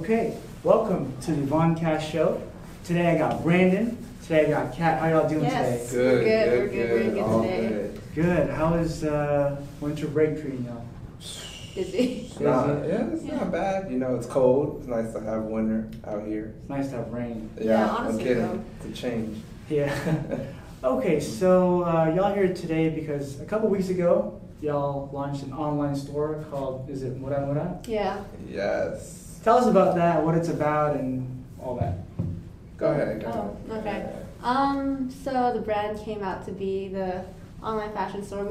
Okay, welcome to the Voncast show. Today I got Brandon. Today I got Kat. How y'all doing Yes. today? We're good All today. good. Good. How is winter break treating y'all? Busy. It's not bad. You know, it's cold. It's nice to have winter out here. It's nice to have rain. Yeah, honestly, no kidding. though. It's a change. Yeah. Okay, so y'all here today because a couple weeks ago y'all launched an online store called, is it Mura-Mura? Yeah. Yes. Tell us about that, what it's about, and all that. Go ahead. Oh, okay. So the brand came out to be the online fashion store.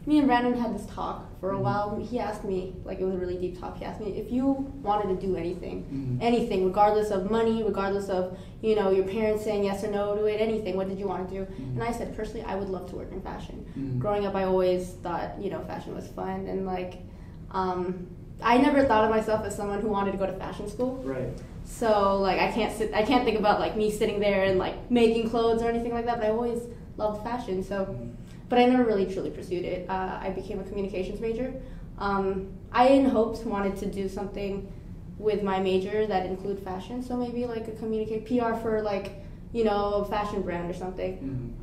Me and Brandon had this talk for a while. He asked me, like it was a really deep talk, he asked me if you wanted to do anything, regardless of money, regardless of, you know, your parents saying yes or no to it, anything, what did you want to do? And I said, personally, I would love to work in fashion. Growing up, I always thought, you know, fashion was fun, and like, I never thought of myself as someone who wanted to go to fashion school. Right. So like I can't think about like me sitting there and like making clothes or anything like that, but I always loved fashion. So, but I never really truly pursued it. I became a communications major. I in hopes wanted to do something with my major that include fashion. So maybe like a PR for like, you know, a fashion brand or something.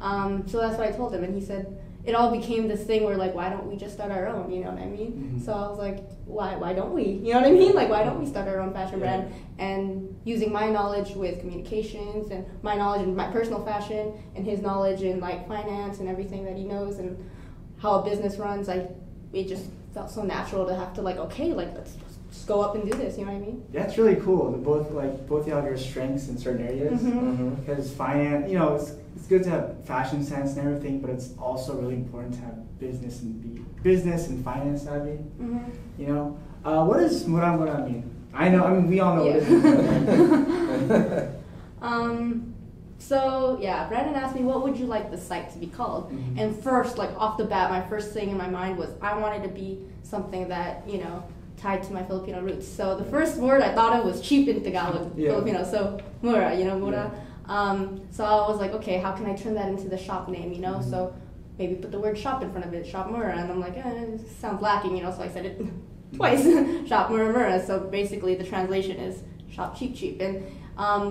So that's what I told him, and he said it all became this thing where like, why don't we just start our own? You know what I mean? So I was like, why don't we? You know what I mean? Like, why don't we start our own fashion brand? And using my knowledge with communications and my knowledge in my personal fashion and his knowledge in like finance and everything that he knows and how a business runs, it just felt so natural to have to like, okay, like let's just go up and do this. You know what I mean? Yeah, it's really cool. Both y'all have your strengths in certain areas. Because finance, you know, it's good to have fashion sense and everything, but it's also really important to have business and be business and finance savvy. You know, what does Mura-Mura mean? I mean, we all know what it means. So yeah, Brandon asked me, what would you like the site to be called? And first, like off the bat, my first thing in my mind was I wanted to be something that, you know, tied to my Filipino roots. So the first word I thought of was cheap in Tagalog, Filipino. So Mura, you know, Mura. So I was like, okay, how can I turn that into the shop name, you know? So maybe put the word shop in front of it, Shop Mura. And I'm like, it sounds lacking, you know, so I said it twice, Shop Mura-Mura. So basically the translation is shop cheap. And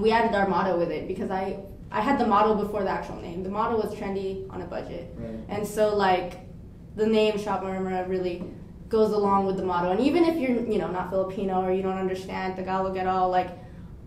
we added our motto with it because I had the motto before the actual name. The motto was trendy on a budget. And so like the name Shop Mura-Mura really goes along with the motto. And even if you're, you know, not Filipino or you don't understand Tagalog at all, like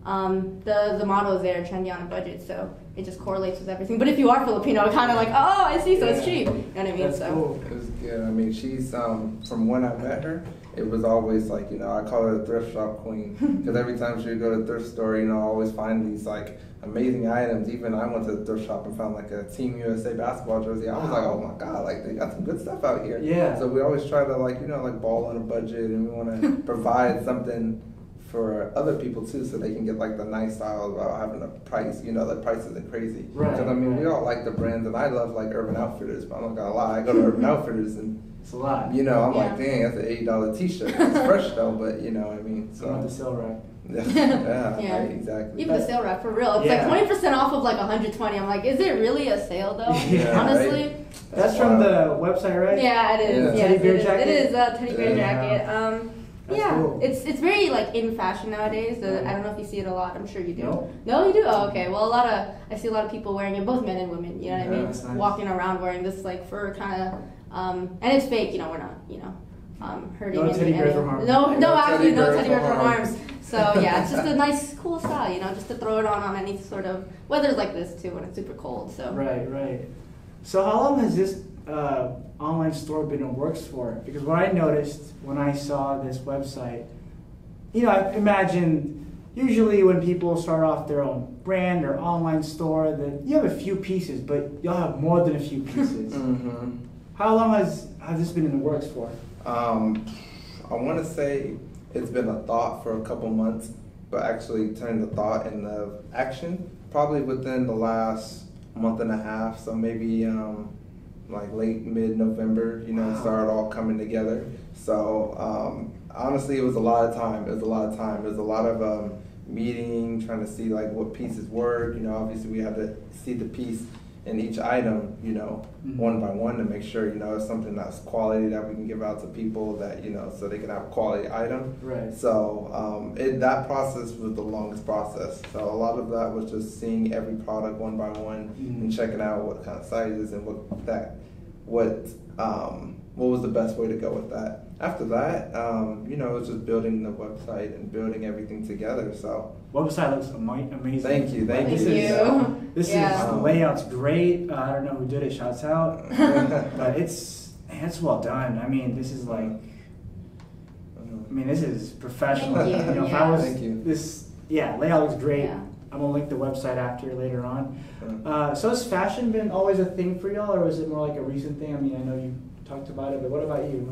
the motto is there, trendy on a budget, so it just correlates with everything. But if you are Filipino, it kind of like, oh, I see, so it's cheap. You know what I mean? That's cool. It was good. I mean, she's from when I met her, it was always like, you know, I call her the thrift shop queen because every time she would go to the thrift store, you know, I always find these like amazing items. Even I went to the thrift shop and found like a Team USA basketball jersey. I was like, oh my god, like they got some good stuff out here. Yeah. So we always try to like, you know, like ball on a budget, and we want to provide something for other people too, so they can get like the nice style without having a price, you know, the price isn't crazy. Right. Because I mean, we all like the brands, and I love like Urban Outfitters, but I'm not gonna lie, I go to Urban Outfitters and It's a lot. you know, I'm like, dang, that's an $80 t-shirt. It's fresh though, but you know what I mean. So on the sale rack. Yeah. Right, exactly. Even the sale rack, for real. It's like 20% off of like 120. I'm like, is it really a sale though? Honestly. Right? That's from the website, right? Yeah, it is. Yeah. Teddy bear jacket? It is a teddy bear jacket. Cool. It's very like in fashion nowadays. I don't know if you see it a lot. I'm sure you do. No. No, you do. Oh, okay. Well, I see a lot of people wearing it, both men and women. You know what I mean? That's nice. Walking around wearing this like fur kind of, and it's fake. You know, we're not, you know, hurting. No teddy bears were harmed. No, actually, no teddy bears were harmed. So yeah, it's just a nice, cool style. You know, just to throw it on any sort of weather like this too when it's super cold. So. Right. So how long has this online store been in works for? Because what I noticed when I saw this website, you know, I imagine usually when people start off their own brand or online store, that you have a few pieces, but you'll have more than a few pieces. How long has this been in the works for? I want to say it's been a thought for a couple months, but actually turned the thought into action probably within the last month and a half. So maybe like late mid-November, you know, it started all coming together. So honestly, it was a lot of time. It was a lot of meeting, trying to see like what pieces work. You know, obviously we had to see the piece in each item, you know, one by one to make sure, you know, it's something that's quality that we can give out to people that, you know, so they can have a quality item. Right. So that process was the longest process. So a lot of that was just seeing every product one by one and checking out what kind of sizes and what was the best way to go with that. After that, you know, it's just building the website and building everything together. So website looks amazing. Thank you. This is the layout's great. I don't know who did it. Shouts out. But it's well done. I mean, this is like, this is professional. Thank you. You know, if Yeah. I was Thank you. layout looks great. Yeah. I'm gonna link the website after later on. So has fashion been always a thing for y'all, or was it more like a recent thing? I mean, I know you talked about it, but what about you?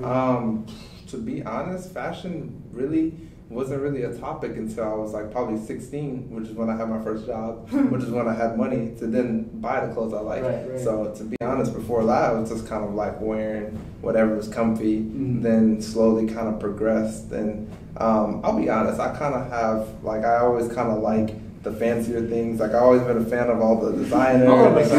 To be honest, fashion really wasn't really a topic until I was like probably 16, which is when I had my first job, which is when I had money to then buy the clothes I like. Right. So to be honest, before that, I was just kind of like wearing whatever was comfy, then slowly kind of progressed. And I'll be honest, I kind of have, like, I always kind of like the fancier things. Like, I've always been a fan of all the designers. Nice,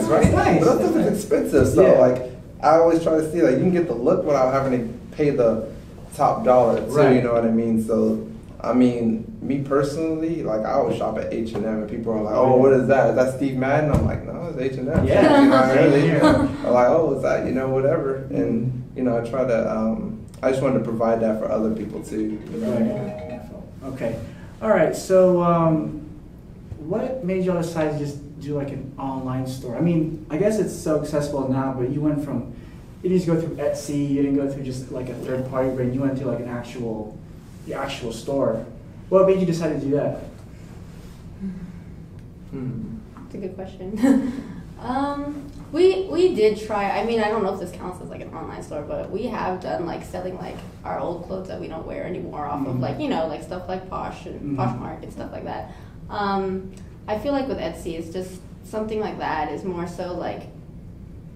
right? Nice. But that stuff is expensive, so like, I always try to see, like, you can get the look without having to pay the top dollar too, Right. you know what I mean? So, I mean, me personally, like, I always shop at H&M, and people are like, "Oh, what is that? Is that Steve Madden?" I'm like, "No, it's H&M." Yeah. You know, Yeah. I'm like, "Oh, is that, you know, whatever?" And you know, I try to, I just wanted to provide that for other people too. You know? Right. Okay. All right. So, what made y'all decide to just do like an online store? I mean, I guess it's so accessible now, but you went from, you didn't just go through Etsy, you didn't go through just like a third party brand, you went to like the actual store. What made you decide to do that? That's a good question. We did try. I mean, I don't know if this counts as like an online store, but we have done like selling like our old clothes that we don't wear anymore off of like, you know, like stuff like Posh and Poshmark and stuff like that. I feel like with Etsy, it's just something like that is more so like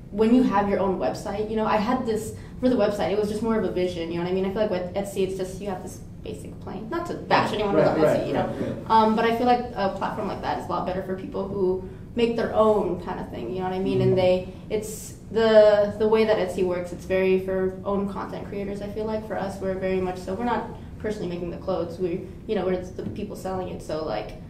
when you have your own website. You know, I had this for the website. It was just more of a vision. You know what I mean? I feel like with Etsy, it's just you have this basic plain. Not to bash anyone who's on Etsy, you know. Right. But I feel like a platform like that is a lot better for people who make their own kind of thing, you know what I mean? And it's the way that Etsy works, it's very for own content creators. I feel like for us, we're very much so, we're not personally making the clothes, we're the people selling it. So like,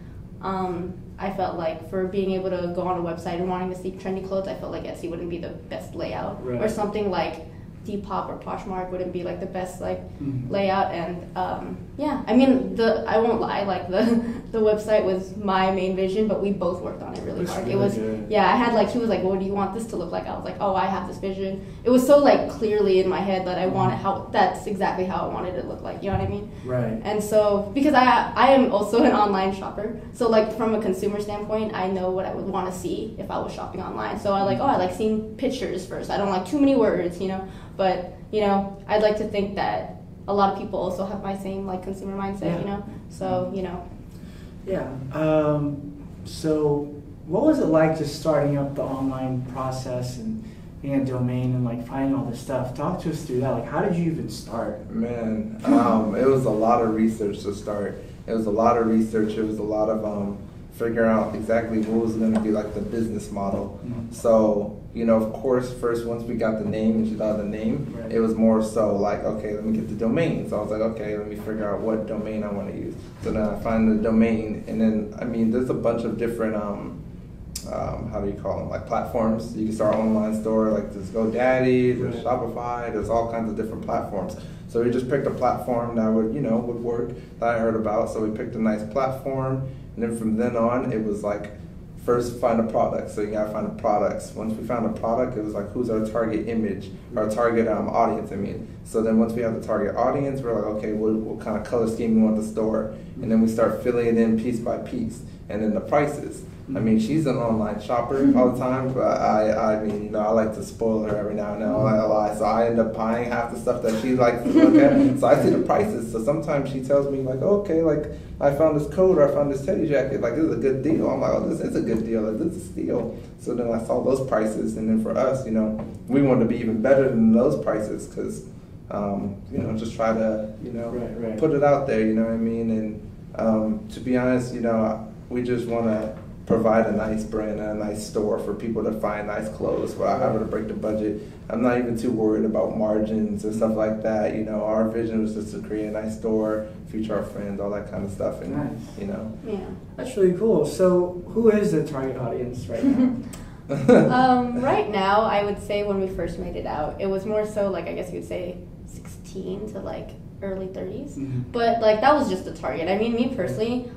I felt like for being able to go on a website and wanting to see trendy clothes, I felt like Etsy wouldn't be the best layout, or something like Depop or Poshmark wouldn't be like the best like layout. And I mean, I won't lie, like the website was my main vision, but we both worked on it really hard. Really it was good. I had like, he was like, what do you want this to look like? I was like, oh, I have this vision. It was so like clearly in my head that I wanted that's exactly how I wanted it to look like, you know what I mean? Right. And so because I am also an online shopper, so like from a consumer standpoint, I know what I would want to see if I was shopping online. So I like seeing pictures first. I don't like too many words, you know. But, you know, I'd like to think that a lot of people also have my same, like, consumer mindset, you know? So, you know. Yeah. So what was it like just starting up the online process and being a domain and, like, finding all this stuff? Talk to us through that. Like, how did you even start? Man, it was a lot of research to start. It was a lot of research. It was a lot of figuring out exactly what was going to be, like, the business model. So, you know, of course, first, once we got the name and she got the name, it was more so like, okay, let me get the domain. So I was like, okay, let me figure out what domain I want to use. So then I find the domain, and then, I mean, there's a bunch of different, how do you call them, like platforms. You can start an online store, like there's GoDaddy, there's Shopify, there's all kinds of different platforms. So we just picked a platform that would work, that I heard about. So we picked a nice platform, and then from then on, it was like, first find a product. So you gotta find the products. Once we found a product, it was like, who's our target image, our target audience, I mean. So then once we have the target audience, we're like, okay, what kind of color scheme we want the store? And then we start filling it in piece by piece. And then the prices. I mean, she's an online shopper all the time, but I mean, you know, I like to spoil her every now and then. I lie, so I end up buying half the stuff that she likes to look at. So I see the prices. So sometimes she tells me like, oh, okay, like I found this coat or I found this teddy jacket. Like, this is a good deal. I'm like, oh, this is a good deal. Like, this is a steal. So then I saw those prices, and then for us, you know, we wanted to be even better than those prices because, you know, just try to, you know, put it out there. You know what I mean? And to be honest, you know, we just want to provide a nice brand and a nice store for people to find nice clothes without having to break the budget. I'm not even too worried about margins or stuff like that. You know, our vision was just to create a nice store, feature our friends, all that kind of stuff. And, Nice. you know. Yeah. That's really cool. So who is the target audience right now? Right now, I would say when we first made it out, it was more so like, I guess you would say 16 to like early 30s. But like that was just the target. I mean, me personally,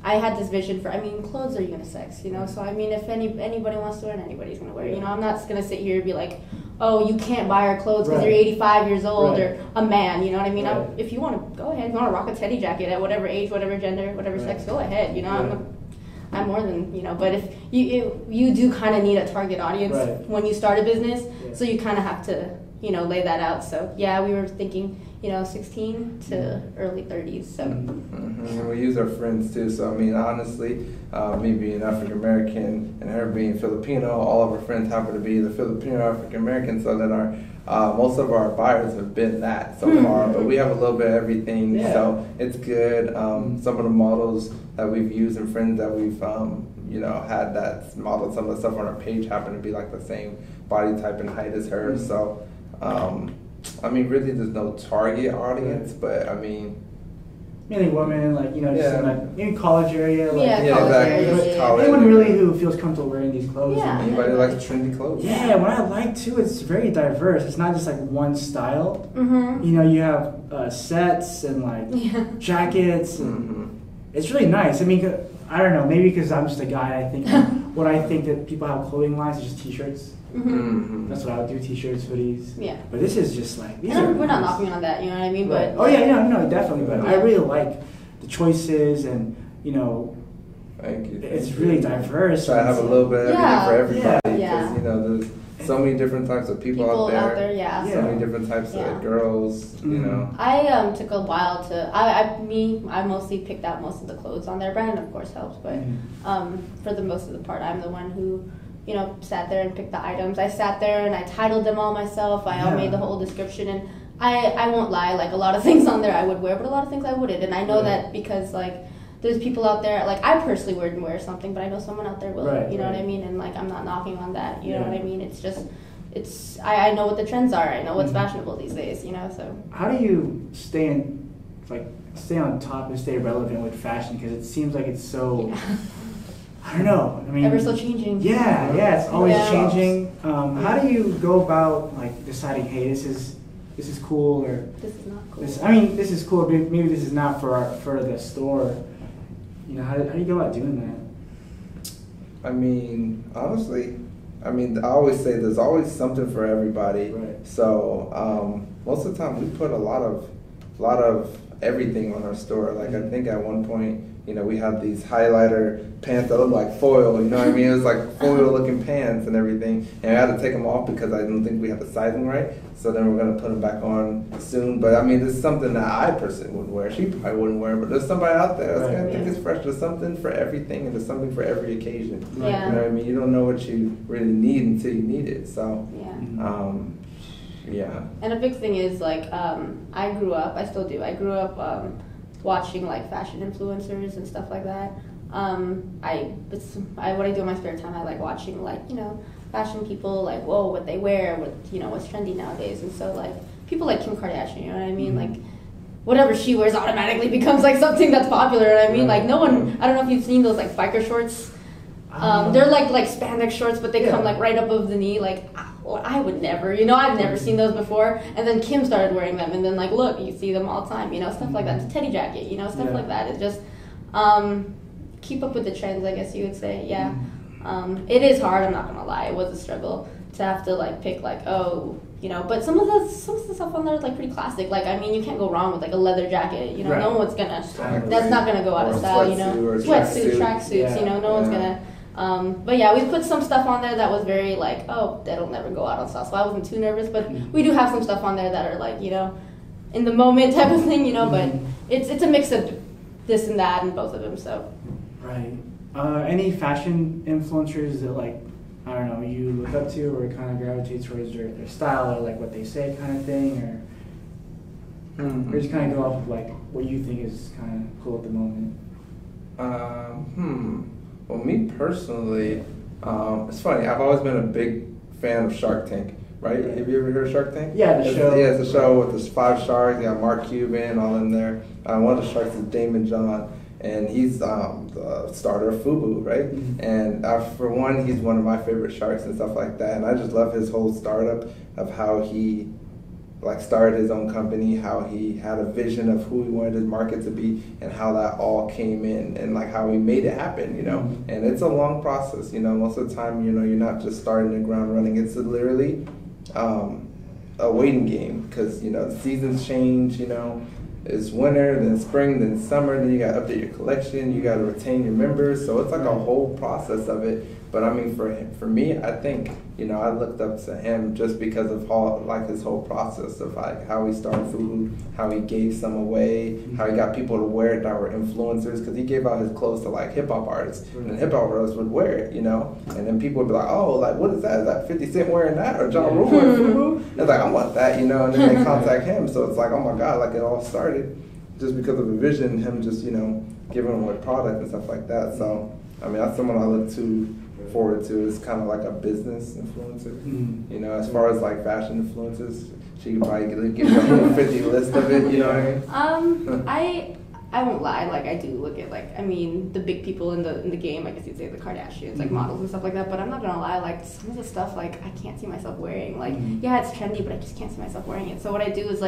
I had this vision for, I mean, clothes are unisex, you know, so I mean, if anybody wants to wear it, anybody's going to wear it. You know, I'm not going to sit here and be like, oh, you can't buy our clothes because Right. you're 85 years old Right. or a man, you know what I mean? Right. If you want to, go ahead. If you want to rock a teddy jacket at whatever age, whatever gender, whatever sex, go ahead, you know. I'm more than, you know, but if you do kind of need a target audience Right. when you start a business, Yeah. so you kind of have to, you know, lay that out. So yeah, we were thinking, you know, 16 to early 30s. So And we use our friends too. So I mean, honestly, me being African American and her being Filipino, all of our friends happen to be the Filipino African American. So then our most of our buyers have been that so far. But we have a little bit of everything, Yeah. so it's good. Some of the models that we've used and friends that we've you know had that modeled some of the stuff on our page happen to be like the same body type and height as her. So. I mean, really, there's no target audience, but I mean, Mainly women, like, you know, just Yeah. in like maybe college area. Like, Yeah, yeah, college exactly. area, Just yeah. college. anyone really who feels comfortable wearing these clothes. Yeah. And- Anybody likes trendy clothes? yeah, what I like too, it's very diverse. It's not just like one style. You know, you have sets and like yeah. jackets. And Mm-hmm. it's really nice. I mean, I don't know, maybe because I'm just a guy, I think what I think that people have clothing lines is just t-shirts. Mm-hmm. That's what I would do, t-shirts, hoodies. Yeah. But this is just like, these And are we're not nice. knocking on that, you know what I mean? Right. But Oh yeah, yeah, no, definitely. But I Yeah. really like the choices, and you know, Thank you. it's really diverse. Try to have a little bit of Yeah. everything for everybody because Yeah. you know there's so many different types of people, out there. yeah. Yeah. So many different types Yeah. of girls. You Mhm. know. I took a while to I mostly picked out most of the clothes on there. Brandon of course helps, but Mhm. for the most of the part I'm the one who, you know, sat there and picked the items. I sat there and I titled them all myself. I all Yeah. made the whole description, and I won't lie, like a lot of things on there I would wear, but a lot of things I wouldn't. And I know Right. that because like there's people out there, like I personally wouldn't wear something, but I know someone out there will. Right, You know right. what I mean? And like I'm not knocking on that. You know Yeah. what I mean? It's just I know what the trends are. I know what's Mhm. fashionable these days. You know, so. How do you stay on top and stay relevant with fashion? Because it seems like it's so. Yeah. I don't know. I mean, Ever so changing. Yeah, it's always Yeah. changing. How do you go about like deciding, hey, this is cool, or This is not cool. this? I mean, this is cool, but maybe this is not for the store. You know, how do you go about doing that? I mean, honestly, I always say there's always something for everybody. Right. So most of the time we put a lot of everything on our store. Like I think at one point, you know, we had these highlighter pants that look like foil. You know what I mean? It was like foil looking pants and everything. And I had to take them off because I didn't think we had the sizing right. So then we're gonna put them back on soon. But I mean, it's something that I personally wouldn't wear. She probably wouldn't wear. But there's somebody out there that's Right. gonna think it's fresh. There's something for everything, and there's something for every occasion. Yeah. You know what I mean? You don't know what you really need until you need it. So, Yeah. yeah. And a big thing is like I grew up. I still do. I grew up watching like fashion influencers and stuff like that. What I do in my spare time. I like watching like, you know, fashion people, like, whoa, what they wear, what, you know, what's trendy nowadays. And so like people like Kim Kardashian, you know what I mean? Like whatever she wears automatically becomes like something that's popular. You know what I mean? Like no one, I don't know if you've seen those like biker shorts. They're like spandex shorts, but they come like right above the knee. Like I would never, you know, I've never seen those before. And then Kim started wearing them, and then like look, you see them all the time, you know, stuff like that. It's a teddy jacket, you know, stuff like that. It's just keep up with the trends, I guess you would say. Yeah. It is hard. I'm not gonna lie. It was a struggle to have to like pick like, oh, you know. But some of the stuff on there is like pretty classic. Like I mean, you can't go wrong with like a leather jacket. You know, Right. no one's gonna. Exactly. That's not gonna go out Or of a style. You know, sweatsuit or a sweatsuit, tracksuit. tracksuits. Yeah. You know, no one's Yeah. gonna. But yeah, we put some stuff on there that was very like, oh, that'll never go out on style. So I wasn't too nervous. But we do have some stuff on there that are like, you know, in the moment type of thing. You know, but it's a mix of this and that in both of them. So. Right. Any fashion influencers that like, I don't know, you look up to or kind of gravitate towards their style or like what they say kind of thing, or just kind of go off of like what you think is kind of cool at the moment? Well, me personally, it's funny. I've always been a big fan of Shark Tank. Right? Have you ever heard of Shark Tank? Yeah, the show. Yeah, it's a show with the 5 sharks. You got Mark Cuban all in there. One of the sharks is Damon John, and he's the starter of FUBU, right? Mm-hmm. And for one, he's one of my favorite sharks and stuff like that. And I just love his whole startup of how he started his own company, how he had a vision of who he wanted his market to be, and how that all came in, and how he made it happen, Mm-hmm. And it's a long process, Most of the time, you're not just starting the ground running. It's literally a waiting game, because the seasons change. It's winter, then spring, then summer, then you got to update your collection, you got to retain your members, so it's a whole process of it. But I mean, for me, I think I looked up to him just because of his whole process of how he started food, how he gave some away, how he got people to wear it that were influencers, because he gave out his clothes to hip hop artists, and hip hop artists would wear it, and then people would be like, oh, what is that? Is that 50 Cent wearing that, or Ja Rule wearing FUBU? It's I want that, and then they contact him, so it's oh my God, it all started just because of a vision, him just giving them a product and stuff like that. So I mean, that's someone I look forward to. Is kind of like a business influencer. Mm-hmm. As far as fashion influencers, she could probably give you a whole 50 list of it. You know what I mean? I won't lie. I do look at the big people in the game. I guess you'd say the Kardashians, models and stuff like that. But I'm not gonna lie. Some of the stuff I can't see myself wearing. Yeah, it's trendy, but I just can't see myself wearing it. So what I do is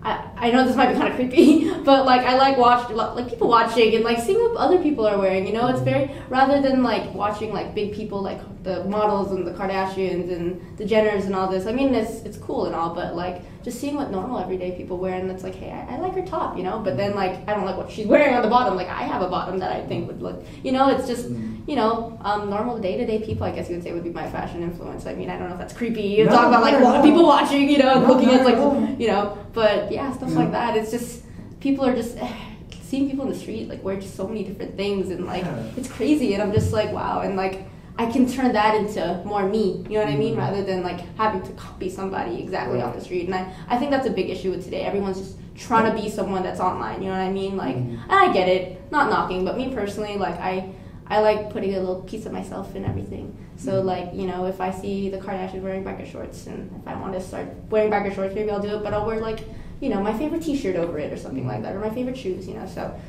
I know this might be kind of creepy, but I like people watching and seeing what other people are wearing. It's very, rather than watching big people the models and the Kardashians and the Jenners and all this. I mean, it's cool and all, but just seeing what normal everyday people wear, and it's hey, I like her top, but then I don't like what she's wearing on the bottom. I have a bottom that I think would look, it's just normal day-to-day people, I guess you would say, would be my fashion influence. I mean, I don't know if that's creepy. You talk about a lot of people watching, and looking at but yeah, stuff like that. It's just people are just seeing people in the street wear just so many different things, and it's crazy, and I'm just wow, and I can turn that into more me, you know what I mean, rather than having to copy somebody exactly off the street. And I think that's a big issue with today. Everyone's just trying to be someone that's online, you know what I mean? And I get it, not knocking, but me personally, I like putting a little piece of myself in everything. So if I see the Kardashians wearing biker shorts, and if I want to start wearing biker shorts, maybe I'll do it, but I'll wear my favorite t-shirt over it or something like that, or my favorite shoes, so.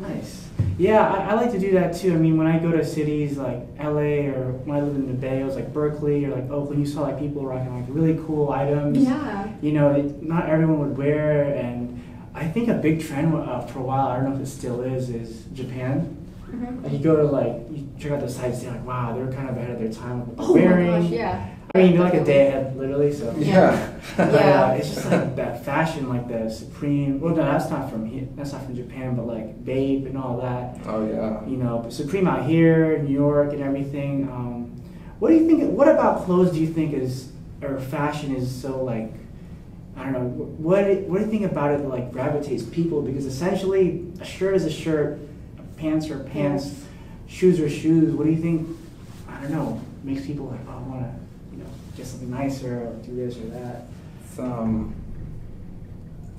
Nice. Yeah, I like to do that too. I mean, when I go to cities like LA, or when I lived in the Bay, it was Berkeley or Oakland, you saw people rocking really cool items. Yeah. Not everyone would wear, and I think a big trend for a while, I don't know if it still is Japan. Mm-hmm. You go to you check out the sites, you're wow, they're kind of ahead of their time with what they're wearing. My gosh, yeah. I mean, they're a day ahead, literally. So yeah. It's just that fashion, the Supreme. Well, no, that's not from here. That's not from Japan, but Bape and all that. Oh yeah. But Supreme out here, New York, and everything. What do you think? What about clothes do you think or fashion is so I don't know. What do you think about it that gravitates people? Because essentially, a shirt is a shirt, pants are pants, shoes are shoes. What do you think? I don't know. Makes people I want to. Get something nicer, or do this or that.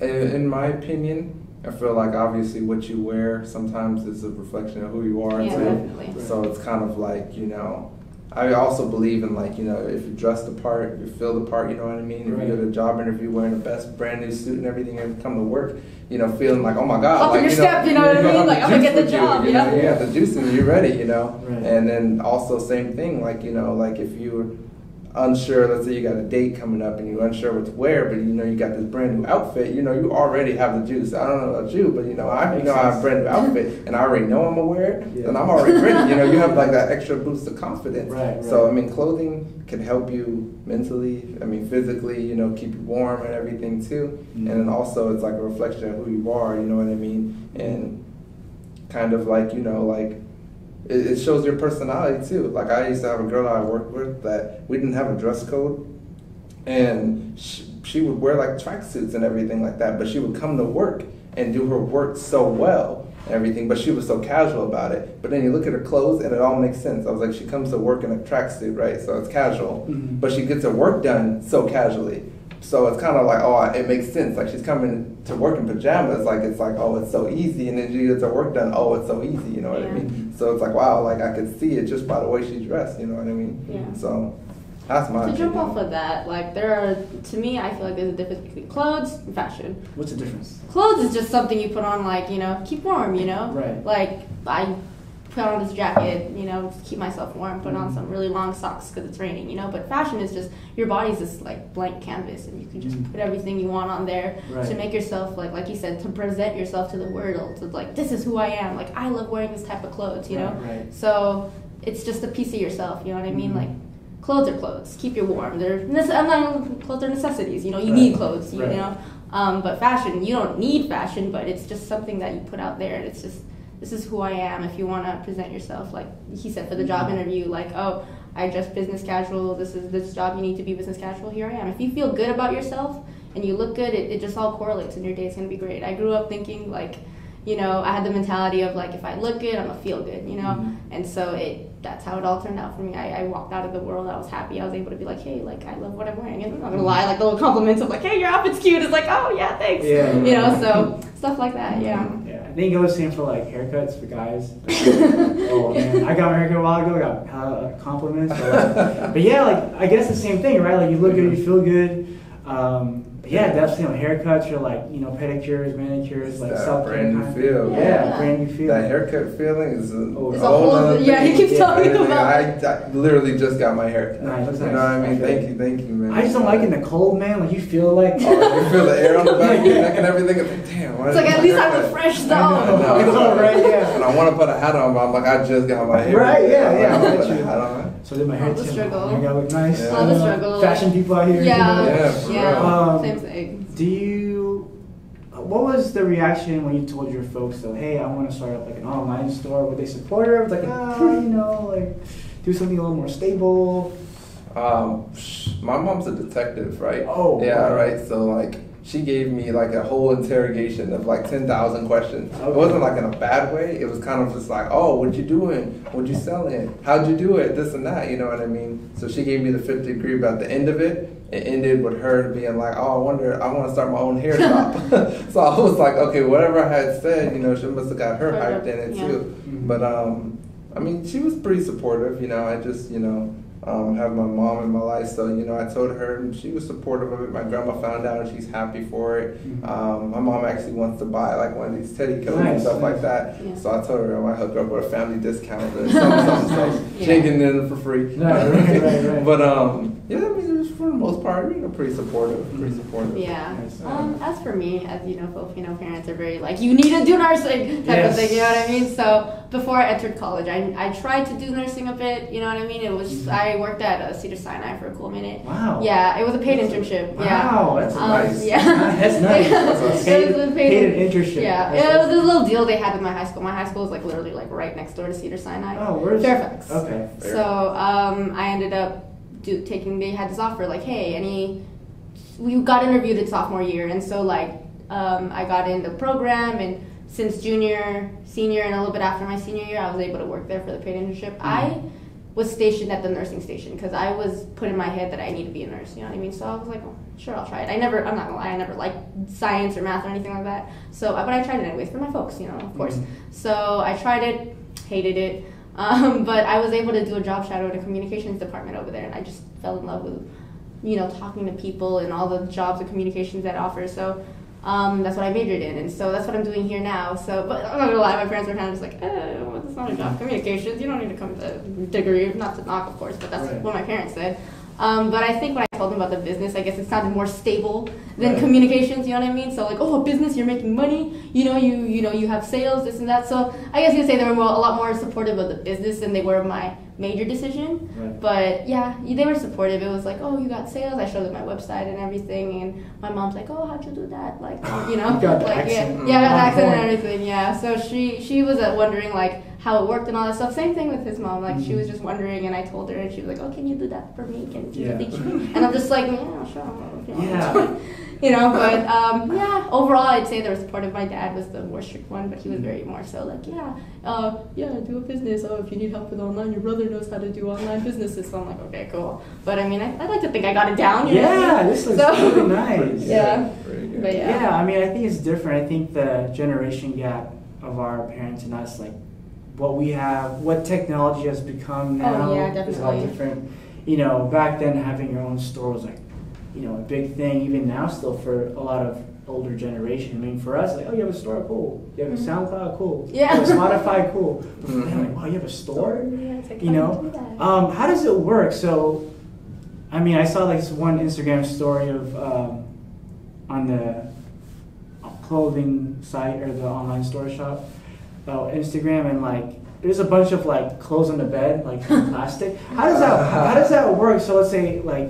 In my opinion, I feel obviously what you wear sometimes is a reflection of who you are. Yeah, definitely. So it's kind of I also believe in if you dress the part, you feel the part. You know what I mean? If you go to a job interview wearing the best brand new suit and everything, and come to work, feeling oh my God, up in your step, you know what I mean? I'm gonna get the job. You have the juice and you're ready. Right. And then also same thing, if you're unsure, let's say you got a date coming up and you're unsure what to wear, but you got this brand new outfit, you already have the juice. I don't know about you, but I have a brand new outfit and I already know I'm gonna wear it, and I'm already ready. You have that extra boost of confidence. Right. So I mean, clothing can help you mentally, physically, keep you warm and everything too. Mm-hmm. And then also it's a reflection of who you are, you know what I mean? And kind of it shows your personality too. I used to have a girl that I worked with that we didn't have a dress code, and she would wear tracksuits and everything like that, but she would come to work and do her work so well and everything, but she was so casual about it. But then you look at her clothes and it all makes sense. I was she comes to work in a tracksuit, right? So it's casual, but she gets her work done so casually. So it's kind of like, oh, it makes sense. Like she's coming to work in pajamas, like it's like, oh, it's so easy, and then she gets her work done. Oh, it's so easy, you know what I mean? So it's like, wow, like I could see it just by the way she's dressed, you know what I mean? Yeah. So that's my to opinion. jump off of that, like there are, to me, I feel like there's a difference between clothes and fashion. What's the difference? Clothes is just something you put on, like, you know, keep warm, you know? Right. Like, I put on this jacket, you know, to keep myself warm, put on some really long socks because it's raining, you know? But fashion is just, your body's this, like, blank canvas, and you can just put everything you want on there to make yourself, like you said, to present yourself to the world, to, like, this is who I am. Like, I love wearing this type of clothes, you know? Right. So, it's just a piece of yourself, you know what I mean? Like, clothes are clothes. Keep you warm. Clothes are necessities. You know, you need clothes. You know, but fashion, you don't need fashion, but it's just something that you put out there, and it's just, this is who I am. If you want to present yourself, like he said for the job interview, like, oh, I dress business casual. This is this job. You need to be business casual. Here I am. If you feel good about yourself and you look good, it just all correlates, and your day's gonna be great. I grew up thinking like, you know, I had the mentality of like, if I look good, I'm gonna feel good, you know? And so that's how it all turned out for me. I walked out of the world, I was happy, I was able to be like, hey, like, I love what I'm wearing. And I'm not gonna lie, like the little compliments of like, hey, your outfit's cute. It's like, oh yeah, thanks. Yeah. You know, so stuff like that, yeah. Yeah, I think it goes the same for like haircuts for guys. Oh man, I got my haircut a while ago, I got compliments. But yeah, like, I guess the same thing, right? Like, you look good, you feel good. Yeah, definitely on haircuts or like, you know, pedicures, manicures, like that brand new feel. Yeah, brand new feel. That haircut feeling is a whole other thing. Yeah, he keeps talking about it. I literally just got my haircut. Nice, you know what I mean? Thank you, man. I just don't like it in the cold, man. Like, you feel like... Oh, you feel the air on the back of your neck and everything. It's like, damn. It's like, at least I look fresh though. I know, right? Yeah. And I want to put a hat on, but I'm like, I just got my hair. Right, yeah. I put a hat on. So did my hair the too. struggle. I gotta look nice. Yeah. All the struggle. Fashion people out here. Yeah, same thing. What was the reaction when you told your folks, though, hey, I want to start up like an online store? Were they supportive? It was like, you know, like, do something a little more stable? My mom's a detective, right? Oh. Yeah, right. So like, she gave me like a whole interrogation of like 10,000 questions. Okay. It wasn't like in a bad way. It was kind of just like, oh, what you doing? What you selling? How'd you do it? This and that, you know what I mean? So she gave me the fifth degree, but at the end of it, it ended with her being like, oh, I want to start my own hair shop. So I was like, okay, whatever I had said, you know, she must have got her hyped in it too. But I mean, she was pretty supportive, you know. I just, you know, have my mom in my life, so you know, I told her, and she was supportive of it. My grandma found out, and she's happy for it. My mom actually wants to buy like one of these teddy coats and stuff like that. Yeah. So I told her I might hook her up with a family discount or something. She ain't getting it in for free. Right. But yeah, I mean, it was for the most part, you know, pretty supportive. Yeah. As for me, as you know, Filipino parents are very like, you need to do nursing type of thing. You know what I mean? So before I entered college, I tried to do nursing a bit. You know what I mean? It was I worked at Cedars-Sinai for a cool minute. Wow. Yeah, it was a paid internship. Wow, that's nice. Yeah. That's nice. It was a paid internship. Yeah, it was a little deal they had with my high school. My high school was like literally like right next door to Cedars-Sinai. Oh, where's Fairfax. Okay. So I ended up they had this offer like, hey, we got interviewed in sophomore year, and so like I got in the program, and since junior, senior, and a little bit after my senior year, I was able to work there for the paid internship. I was stationed at the nursing station because I was put in my head that I need to be a nurse, you know what I mean? So I was like, oh, sure, I'll try it. I'm not gonna lie, I never liked science or math or anything like that. So, but I tried it anyways for my folks, you know, of course. So I tried it, hated it, but I was able to do a job shadow in a communications department over there, and I just fell in love with, you know, talking to people and all the jobs and communications that offer. So that's what I majored in, and so that's what I'm doing here now. So, but I'm not gonna lie, my parents were kind of just like, well, it's not a job, communications, you don't need to come to a degree, not to knock, of course, but that's what my parents said. But I think when I told them about the business, I guess it sounded more stable than communications, you know what I mean? So like, oh, a business, you're making money, you know, you have sales, this and that. So I guess you'd say they were a lot more supportive of the business than they were of my major decision. But yeah, they were supportive. It was like, oh, you got sales. I showed them my website and everything, and my mom's like, oh, how'd you do that? Like, you know, got the like accent. yeah, got the accent and everything. Yeah, so she was wondering like, how it worked and all that stuff. Same thing with his mom. Like she was just wondering, and I told her, and she was like, "Oh, can you do that for me? Can you teach me?" And I'm just like, "Yeah, sure." Yeah. You know, but yeah. Overall, I'd say the support of my dad was the more strict one, but he was very more so like, do a business. Oh, if you need help with online, your brother knows how to do online businesses. So I'm like, okay, cool. But I mean, I'd like to think I got it down. You know what I mean? This looks really nice. Yeah. But yeah, I mean, I think it's different. I think the generation gap of our parents and us, like what we have, what technology has become now is all different. You know, back then having your own store was like, you know, a big thing, even now still for a lot of older generation. I mean, for us, like, oh, you have a store, cool. You have a SoundCloud, cool. Yeah. You have a Spotify, cool. But for them, like, wow, you have a store? Yeah, it's like, you know? How does it work? So, I mean, I saw like this one Instagram story of on the clothing site or the online store shop about Instagram, and like there's a bunch of like clothes on the bed, like in plastic. How does that work? So let's say like,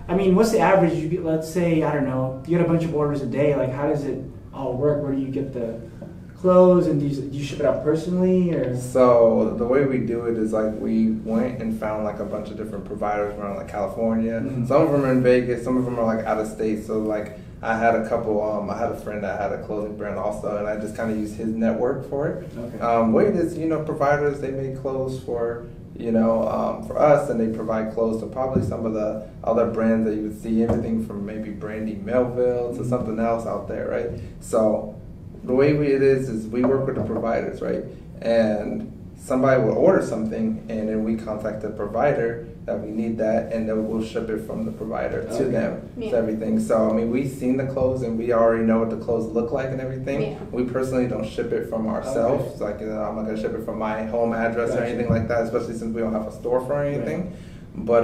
I mean, what's the average? You get, let's say, I don't know, you get a bunch of orders a day. Like, how does it all work? Where do you get the clothes, and do you ship it out personally, or? So the way we do it is like we went and found like a bunch of different providers around like California. Some of them are in Vegas, some of them are like out of state. So like I had a couple. I had a friend that had a clothing brand also, and I just kind of used his network for it. Okay. Way it is, providers, they make clothes for. For us, and they provide clothes to probably some of the other brands that you would see, everything from maybe Brandy Melville to something else out there, right? So the way it is we work with the providers, right? And somebody will order something, and then we contact the provider that we need that, and then we'll ship it from the provider to them, to everything. So, I mean, we've seen the clothes, and we already know what the clothes look like and everything. Yeah. We personally don't ship it from ourselves. Like, I'm not going to ship it from my home address or anything like that, especially since we don't have a storefront or anything. Right.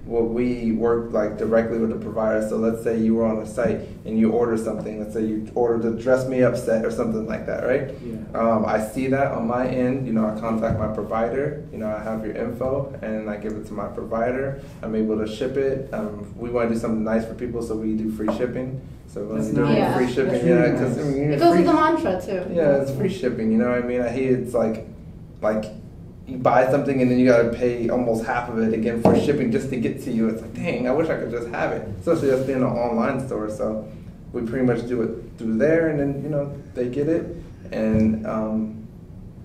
But we work like directly with the provider. So let's say you were on a site and you order something. Let's say you ordered a Dress Me Up set or something like that, right? Yeah. I see that on my end. I contact my provider. I have your info, and I give it to my provider. I'm able to ship it. We want to do something nice for people, so we do free shipping. So when we do free shipping, because it goes with the mantra too. Yeah, it's free shipping. You know what I mean? I hear it's like. You buy something and then you gotta pay almost half of it again for shipping just to get to you. It's like, dang, I wish I could just have it. Especially us being an online store. So we pretty much do it through there, and then they get it, and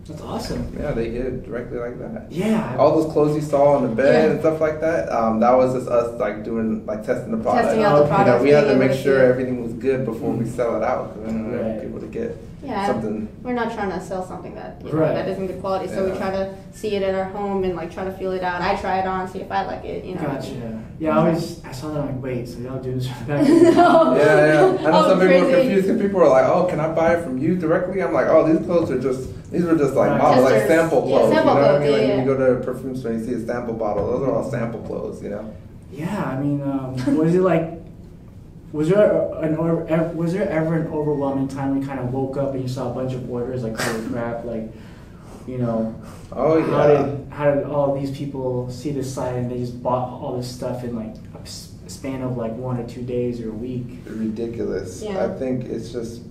that's awesome. Yeah, they get it directly like that. Yeah. All those clothes you saw on the bed and stuff like that, that was just us like doing testing the product. Testing out the product. We had to make sure everything was good before we sell it out, because we don't want people to get something. We're not trying to sell something that that isn't good quality, so we try to see it at our home and try to feel it out. I try it on, see if I like it. Gotcha. Yeah, I saw that, like, wait, so y'all do this back? No. Yeah. I know some people are confused, because people are like, oh, can I buy it from you directly? I'm like, oh, these clothes are just. These were just like models, like sample clothes. Sample what I mean? Like when you go to a perfume store, you see a sample bottle. Those are all sample clothes, Yeah, I mean, was it like? Was there ever an overwhelming time when you kind of woke up and you saw a bunch of orders, like, holy crap, like, Oh yeah. How did all these people see this site and they just bought all this stuff in like a span of like 1 or 2 days or a week? Ridiculous. Yeah. I think it's just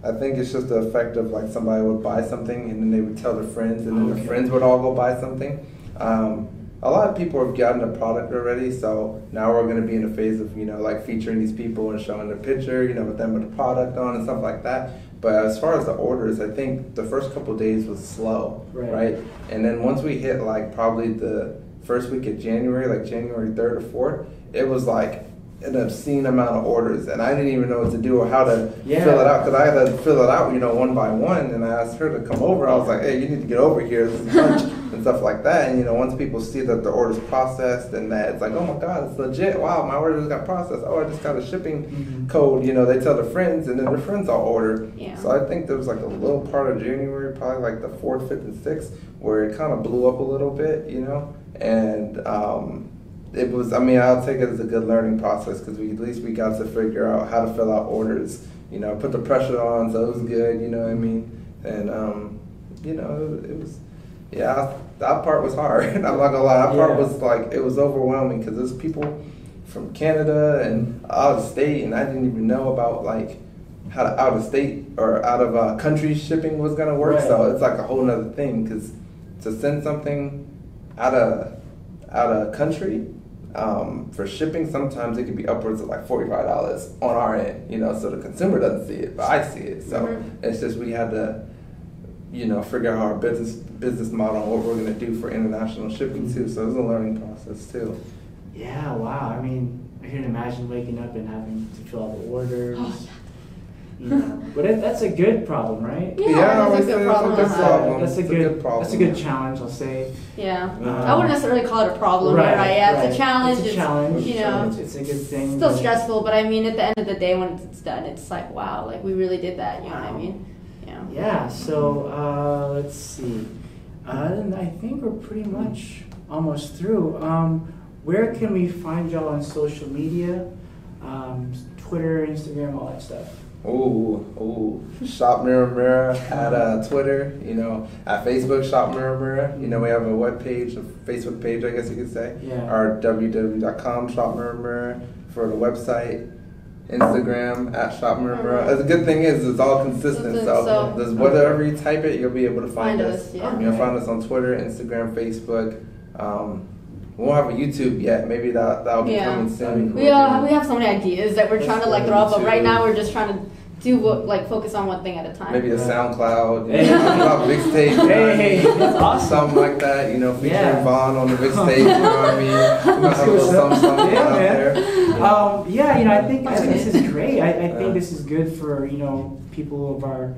the effect of like somebody would buy something and then they would tell their friends, and then their friends would all go buy something. A lot of people have gotten the product already, so now we're going to be in a phase of like featuring these people and showing their picture, with them with the product on and stuff like that. But as far as the orders, I think the first couple of days was slow, right? And then once we hit like probably the first week of January, like January 3rd or 4th, it was like an obscene amount of orders, and I didn't even know what to do or how to fill it out, because I had to fill it out, one by one, and I asked her to come over. I was like, hey, you need to get over here, this is lunch, and stuff like that. And once people see that the order's processed and that it's like, oh my God, it's legit, wow, my order just got processed, oh, I just got a shipping code, they tell their friends, and then their friends all order. So I think there was like a little part of January, probably like the 4th, 5th, and 6th, where it kind of blew up a little bit, and it was, I'll take it as a good learning process, because at least we got to figure out how to fill out orders, put the pressure on, so it was good, you know what I mean? And, it was, that part was hard. I'm not gonna lie, that part was like, it was overwhelming, because there's people from Canada and out of state, and I didn't even know about like how the out of state or out of country shipping was gonna work. Right. So it's like a whole nother thing because to send something out of country for shipping, sometimes it could be upwards of like $45 on our end. So the consumer doesn't see it, but I see it. So it's just we had to figure out our business model and what we're gonna do for international shipping too. So it was a learning process too. Yeah, wow. I mean, I can imagine waking up and having to fill out the orders. Oh, yeah. But that's a good problem, right? Yeah, that's a good problem. That's a good problem. That's a good challenge, I'll say. Yeah, I wouldn't necessarily call it a problem, right? Yeah, it's a challenge. It's a challenge. It's a good thing. Still stressful, but I mean, at the end of the day, when it's done, it's like, wow, like we really did that. You know what I mean? Yeah. Yeah. So let's see. And I think we're pretty much almost through. Where can we find y'all on social media? Twitter, Instagram, all that stuff. Shop Mura-Mura at Twitter, at Facebook, Shop Mura-Mura. We have a webpage, a Facebook page, I guess you could say. Yeah. Or www.com, Shop Mura-Mura for the website. Instagram at Shop Mura-Mura. The good thing is it's all consistent, so there's whatever you type it, you'll be able to find us. Yeah. You'll find us on Twitter, Instagram, Facebook. We won't have a YouTube yet. Maybe that'll be coming soon. We have so many ideas that we're trying to throw up, but right now we're just trying to focus on one thing at a time. Maybe a SoundCloud, mixtape. Hey, that's awesome. Something like that, featuring Vaughn on the mixtape. You know what I mean? We might have a little something out there. I think this is great. I think this is good for people of our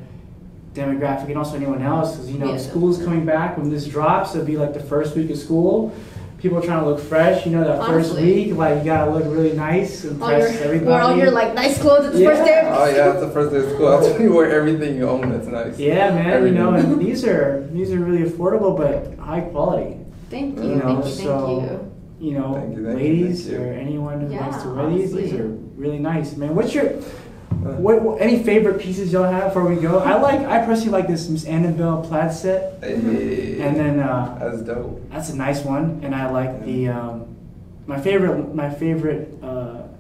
demographic and also anyone else because school's coming back. When this drops, it'll be like the first week of school. People are trying to look fresh, that first week, you gotta look really nice, impress everybody. Wear all your nice clothes at the first day. Oh yeah, it's the first day of school. That's when you wear everything you own. It's nice. Yeah, man. And these are really affordable but high quality. Thank you. Thank you. Ladies or anyone who likes to wear these are really nice, man. What's your any favorite pieces y'all have before we go? I personally like this Miss Annabelle plaid set. Hey, and then that's dope. That's a nice one, and I like the my favorite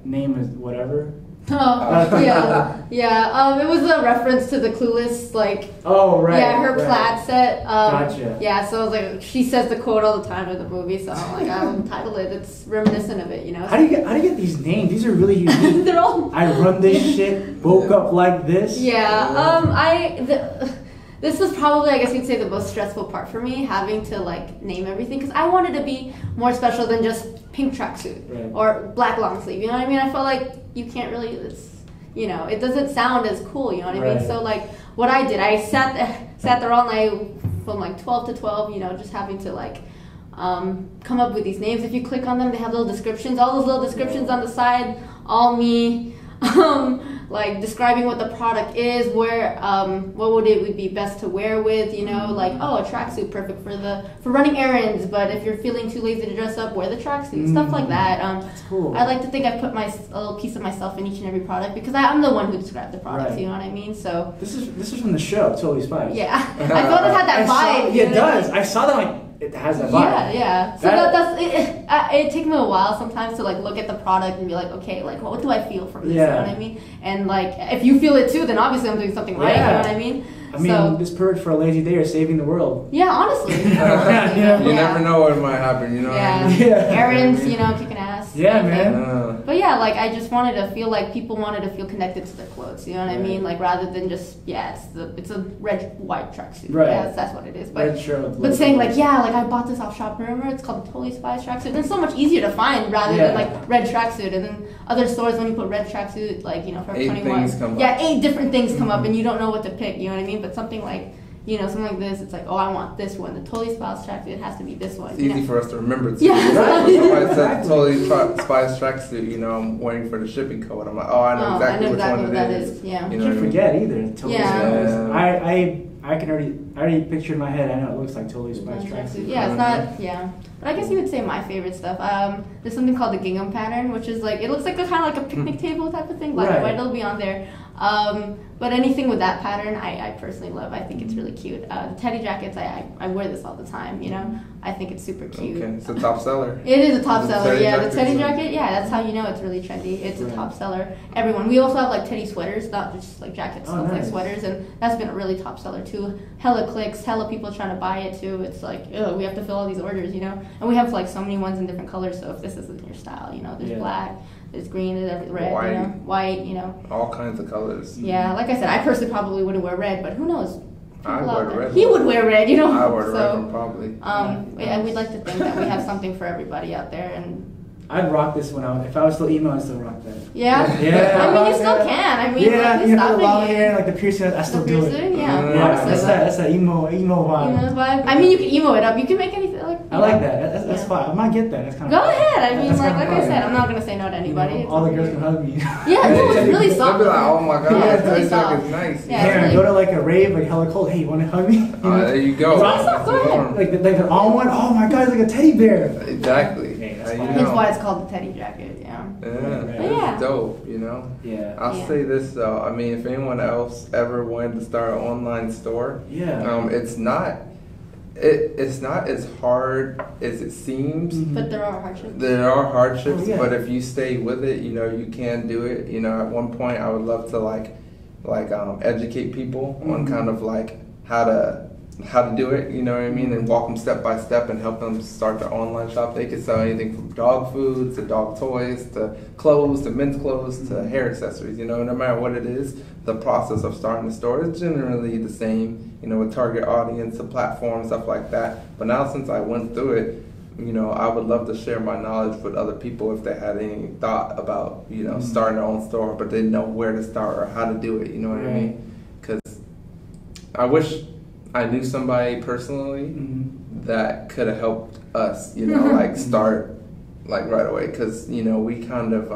name is whatever. It was a reference to the Clueless, her plaid set. Gotcha. Yeah, so I was like, she says the quote all the time in the movie, so I'm like, I'll title it. It's reminiscent of it, How do you get these names? These are really unique. They're all. I run this shit. Woke up like this. Yeah. This was probably, I guess you'd say, the most stressful part for me, having to name everything, because I wanted to be more special than just pink tracksuit or black long sleeve. You know what I mean? I felt like you can't really. It doesn't sound as cool. You know what I mean? So what I did, I sat there all night from 12 to 12. Just having to come up with these names. If you click on them, they have little descriptions. All those little descriptions on the side, all me. Describing what the product is, where what would be best to wear with, a tracksuit perfect for running errands, but if you're feeling too lazy to dress up, wear the tracksuit, stuff like that. That's cool. I like to think I put a little piece of myself in each and every product because I'm the one who described the products, you know what I mean? So this is from the show, Totally Spice. Yeah, I thought it had that vibe. It does. I saw that it has that vibe. Yeah. So that's it. It takes me a while sometimes to look at the product and be like, okay, what do I feel from this? You know what I mean? And if you feel it too, then obviously I'm doing something right. You know what I mean? This perfect for a lazy day or saving the world. Yeah, honestly. You never know what might happen. You know. Errands, kicking ass. Yeah, man. But I just wanted to feel like people wanted to feel connected to their clothes. You know what I mean? Rather than just it's a red white tracksuit. Right. Yeah, that's what it is. But red shirt. But saying I bought this off Shop Mura-Mura. It's called the Totally Spice tracksuit. And it's so much easier to find rather than red tracksuit. And then other stores when you put red tracksuit for 21. Yeah, 8 different things come up and you don't know what to pick. You know what I mean? But something something like this, it's I want this one. The Totally Spice tracksuit, it has to be this one. It's easy for us to remember too. Yeah. Somebody said Totally Spice tracksuit, I'm waiting for the shipping code. I'm like, I know exactly which one it is. Yeah. You can't forget either. Totally Spice. I already picture in my head. I know it looks like Totally Spice tracksuit. Yeah, it's not. Yeah, but I guess you would say my favorite stuff. There's something called the gingham pattern, which is it looks like a kind of a picnic table type of thing. Black and white, it'll be on there. But anything with that pattern, I personally love. I think it's really cute. The teddy jackets, I wear this all the time, you know. I think it's super cute. Okay, it's a top seller. It is a top seller, yeah. The teddy jacket, jacket, yeah, that's how you know it's really trendy. It's a top seller. Everyone. We also have like teddy sweaters, not just like jackets, stuff like sweaters, and that's been a really top seller too. Hella clicks, hella people trying to buy it too. It's like, ugh, we have to fill all these orders, you know. And we have like so many ones in different colors. So if this isn't your style, you know, there's black, there's green, there's red, white. you know, white, you know. All kinds of colors. Yeah, like I said, I personally probably wouldn't wear red, but who knows? I wear red. He would wear red, you know. I wear so, red one probably. Yeah, we'd like to think that we have something for everybody out there, and I'd rock this one out. If I was still emo, I'd still rock that. yeah. Yeah. I mean, you still can. I mean, yeah, like, you know, the long hair, like the piercing. I still do it. Yeah, That's that emo vibe. Emo vibe. I mean, you can emo it up. You can make anything like. I like that. That's fine. I might get that. That's kind of. Go ahead. I mean, that's like fun. I said, I'm not gonna say no to anybody. You know, all the girls can hug me. Yeah, no, it's really soft. They'll be like, oh my god, Yeah, it's really that soft. jacket's nice. Yeah, Yeah, really- go to like a rave, like hella cold. Hey, you want to hug me? There you go. That's so warm. Like they're on one. Oh my god, it's like a teddy bear. Exactly. Hey, that's How fine. you Hence know? why it's called the teddy jacket. Yeah. Yeah, But yeah. it's dope, you know? Yeah. I'll say this though, I mean, if anyone else ever wanted to start an online store, Yeah. it's not as hard as it seems. But there are hardships. There are hardships, Oh, yeah. but if you stay with it, you know, you can do it. You know, at one point I would love to educate people on kind of like how to do it, you know what I mean, and walk them step by step and help them start their online shop. They can sell anything from dog food to dog toys to clothes to men's clothes to hair accessories, you know, no matter what it is, the process of starting a store is generally the same, you know, with target audience, the platform, stuff like that. But now since I went through it, you know, I would love to share my knowledge with other people if they had any thought about, you know, starting their own store, but they didn't know where to start or how to do it, you know what I mean? Because I wish I knew somebody personally that could have helped us, you know, like start like right away. Because, you know, we kind of,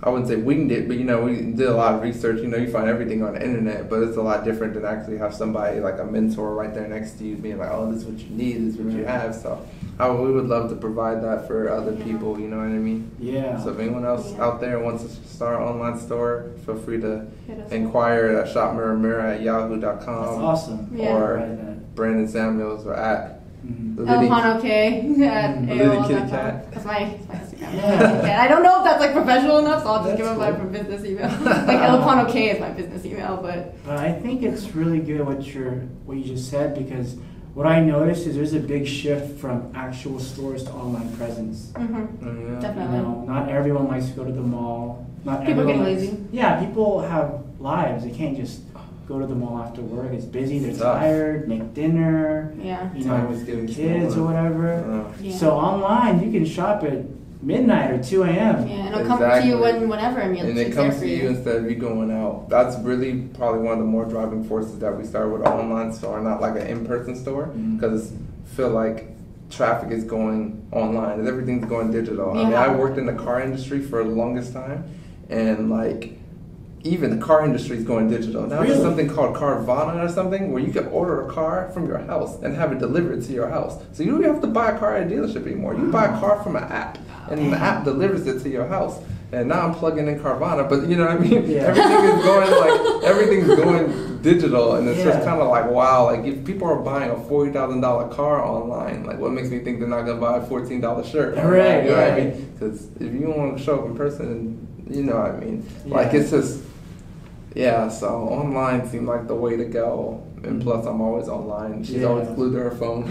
I wouldn't say winged it, but, you know, we did a lot of research. You know, you find everything on the internet, but it's a lot different than actually have somebody like a mentor right there next to you being like, oh, this is what you need, this is what you have. So we would love to provide that for other people, you know what I mean? Yeah. So if anyone else out there wants to start an online store, feel free to inquire at shopmura@yahoo.com. That's awesome. Or Right. Brandon Samuels or at Elpano K at Litty AOL.com. Kitty Cat. That's my Instagram. I don't know if that's like professional enough, so I'll just give it my business email. Like Elpano K is my business email, but I think it's really good what you just said, because what I noticed is there's a big shift from actual stores to online presence. definitely. You know, not everyone likes to go to the mall. Not People everyone get likes- lazy. Yeah, people have lives. They can't just go to the mall after work. It's busy. They're Tough. tired. Make dinner. Yeah. You know, Time with is getting kids or smaller. whatever. Yeah. So online, you can shop at midnight or 2 a.m. Yeah, and it'll come to you Exactly. whenever, and And it it's there comes for to you instead of you going out. That's really probably one of the more driving forces that we started with an online store, not like an in-person store, because I feel like traffic is going online. Everything's going digital. I mean, Yeah. I worked in the car industry for the longest time, and like even the car industry is going digital. Now there's Really? something called Carvana or something where you can order a car from your house and have it delivered to your house. So you don't have to buy a car at a dealership anymore. You buy a car from an app, and the app delivers it to your house. And now I'm plugging in Carvana, but you know what I mean? Yeah. Everything's going digital, and it's just Yeah. kind of like, wow, like if people are buying a $40,000 car online, like what makes me think they're not gonna buy a $14 shirt? Right, You know what I right. mean? Because if you want to show up in person, you know what I mean? Yeah. Like it's just, yeah, so online seemed like the way to go. And plus, I'm always online. She's Yeah. always glued to her phone.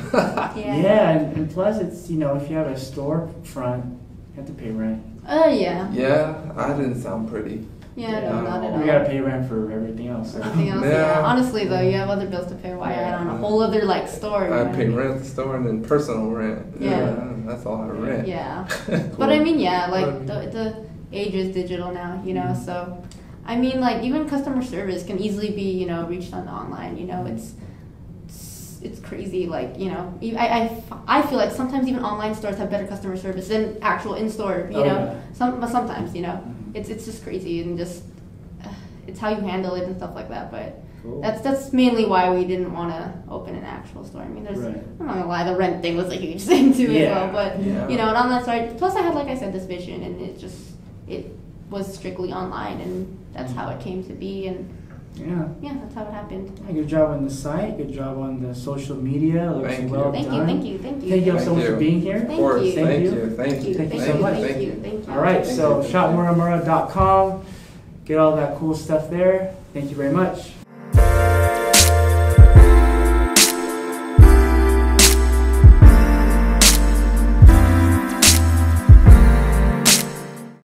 Yeah, and plus it's, you know, if you have a store front, you have to pay rent. Yeah. Yeah, I didn't sound pretty. Yeah, no, not at all. We gotta pay rent for everything else. So. Everything else, Yeah. yeah. Honestly, though, you have other bills to pay while you're on a whole other like store. I pay rent at the store and then personal rent. Yeah. That's all I rent. Yeah. Cool. But I mean, yeah, like the age is digital now, you know, so I mean, like even customer service can easily be, you know, reached on online, you know, it's crazy, like, you know, I feel like sometimes even online stores have better customer service than actual in-store, you know, sometimes, you know, it's just crazy, and just it's how you handle it and stuff like that. But Cool. that's mainly why we didn't want to open an actual store. I mean, there's Right. I'm not gonna lie, the rent thing was a huge thing too as Yeah. well. But Yeah. you know, and on that side, plus I had, like I said, this vision, and it was strictly online, and that's how it came to be. And Yeah. that's how it happened. Good job on the site. Good job on the social media. Looks Thank you. well Thank done. you, thank you, thank you. Thank you all so Thank much for you. being here. Of Thank course. you. Thank Thank you. you. Thank you. Thank you Thank so you, much. thank you, thank you. All right, Thank so you. shopmuramura.com. Get all that cool stuff there. Thank you very much.